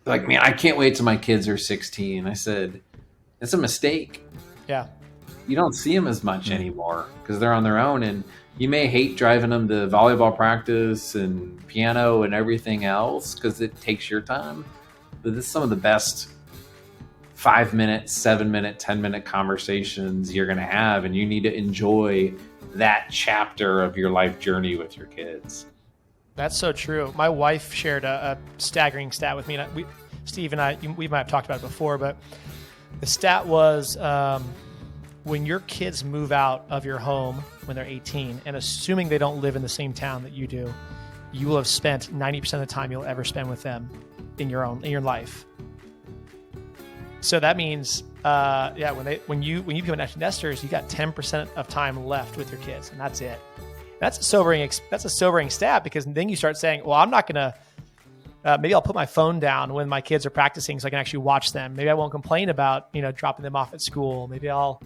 like, man, I can't wait till my kids are 16. I said, it's a mistake. Yeah. You don't see them as much anymore because they're on their own. And you may hate driving them to volleyball practice and piano and everything else because it takes your time. But this is some of the best 5 minute, 7 minute, 10 minute conversations you're going to have. And you need to enjoy that chapter of your life journey with your kids. That's so true. My wife shared a staggering stat with me. And Steve and I, we might have talked about it before, but the stat was when your kids move out of your home when they're 18, and assuming they don't live in the same town that you do, you will have spent 90% of the time you'll ever spend with them in your life. So that means, when you become an empty nesters, you got 10% of time left with your kids, and that's it. That's a sobering stat, because then you start saying, well, I'm not going to, maybe I'll put my phone down when my kids are practicing so I can actually watch them. Maybe I won't complain about, dropping them off at school. Maybe I'll,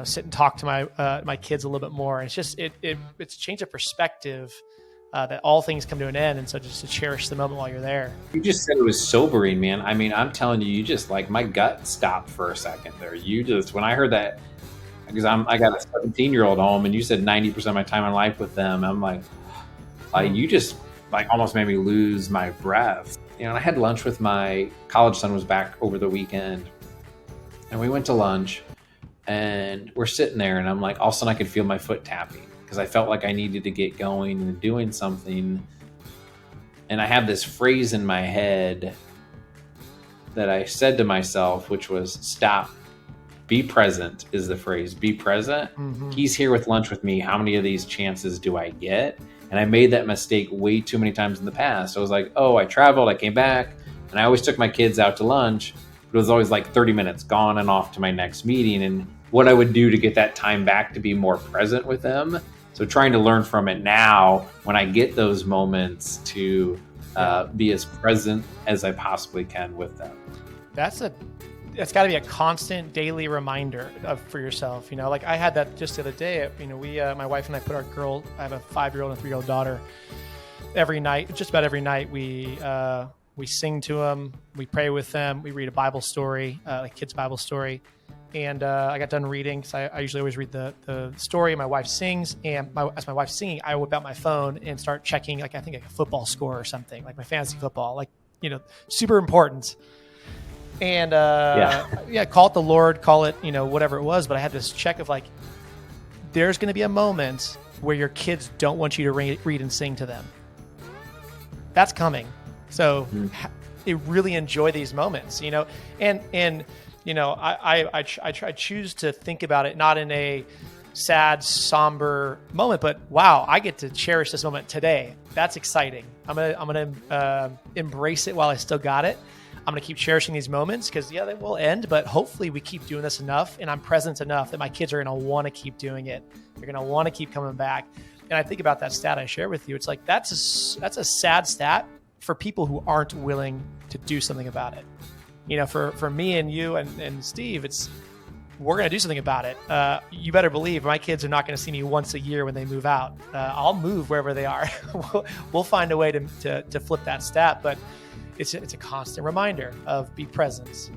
sit and talk to my kids a little bit more. And it's just, it's a change of perspective, that all things come to an end. And so just to cherish the moment while you're there. You just said it was sobering, man. I mean, I'm telling you, just like my gut stopped for a second there. When I heard that, because I got a 17-year-old home, and you said 90% of my time in life with them, I'm like, you just like almost made me lose my breath. And I had lunch with my college son, was back over the weekend, and we went to lunch, and we're sitting there, and I'm like, all of a sudden I could feel my foot tapping because I felt like I needed to get going and doing something. And I have this phrase in my head that I said to myself, which was, stop. Be present is the phrase. Be present. Mm-hmm. He's here with lunch with me. How many of these chances do I get? And I made that mistake way too many times in the past. I was like, I traveled, I came back, and I always took my kids out to lunch. But it was always like 30 minutes gone and off to my next meeting. And what I would do to get that time back to be more present with them. So trying to learn from it now when I get those moments to be as present as I possibly can with them. It's got to be a constant daily reminder for yourself. Like I had that just the other day. My wife and I I have a 5-year-old and a 3-year-old daughter. Every night, just about every night, we sing to them, we pray with them, we read a Bible story, a kid's Bible story. And I got done reading, because I usually always read the story. My wife sings, and as my wife's singing, I whip out my phone and start checking, like I think like a football score or something, like my fantasy football, super important. And call it the Lord, call it, whatever it was. But I had this check of like, there's going to be a moment where your kids don't want you to read and sing to them. That's coming. So really enjoy these moments, and I choose to think about it not in a sad, somber moment, but wow, I get to cherish this moment today. That's exciting. I'm gonna embrace it while I still got it. I'm going to keep cherishing these moments because, they will end, but hopefully we keep doing this enough and I'm present enough that my kids are going to want to keep doing it. They're going to want to keep coming back. And I think about that stat I shared with you. It's like, that's a sad stat for people who aren't willing to do something about it. For me and you and Steve, we're going to do something about it. You better believe my kids are not going to see me once a year when they move out. I'll move wherever they are. We'll find a way to flip that stat, but it's a constant reminder of be present.